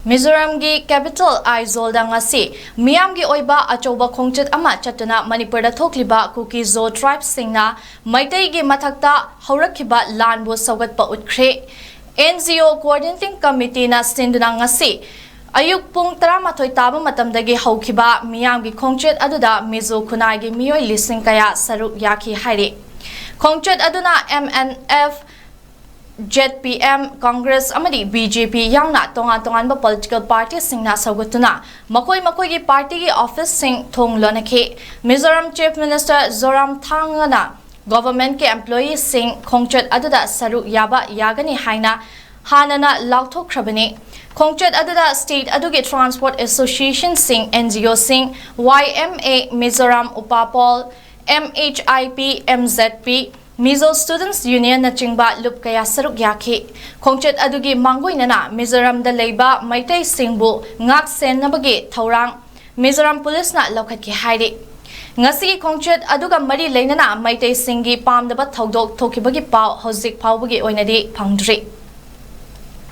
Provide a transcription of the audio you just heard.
Mizoram gi capital Aizawl da ngasi meeyam gi oiba achouba khongchat ama chattuna Manipur da thokliba Kuki Zo tribe singna Meitei gi mathakta hourakkhiba lanbu shougatkpa utkhre NGO coordinating committee na sinduna ngasi ayuk pung 13 taba matamdagi haukiba meeyam gi khongchat aduda mizo khunai gi miyoi lising kaya saruk yaki hairi khongchat aduna MNF ZPM Congress amadi BJP yangna tongan political party singna shougatkpa makoi gi party gi office sing thong lonakhe Mizoram Chief Minister Mizoram thangana government ke employees sing khongchat aduda saruk yaba yagani haina hanana laukthokhrabani khongchat aduda state adugi transport association sing NGO sing YMA Mizoram Upapol MHIP MZP Mizo Students Union na chingba lup kaya saruk yaki khongchat adugi mangoi nana Mizoram da leiba Meitei singbu ngak sen nabagi thaurang Mizoram police na lokhat ki hairi ngasi khongchat aduga mari leinana Meitei singi pamdaba thodok thokibagi pau hozik phawbagi oinadi phangdri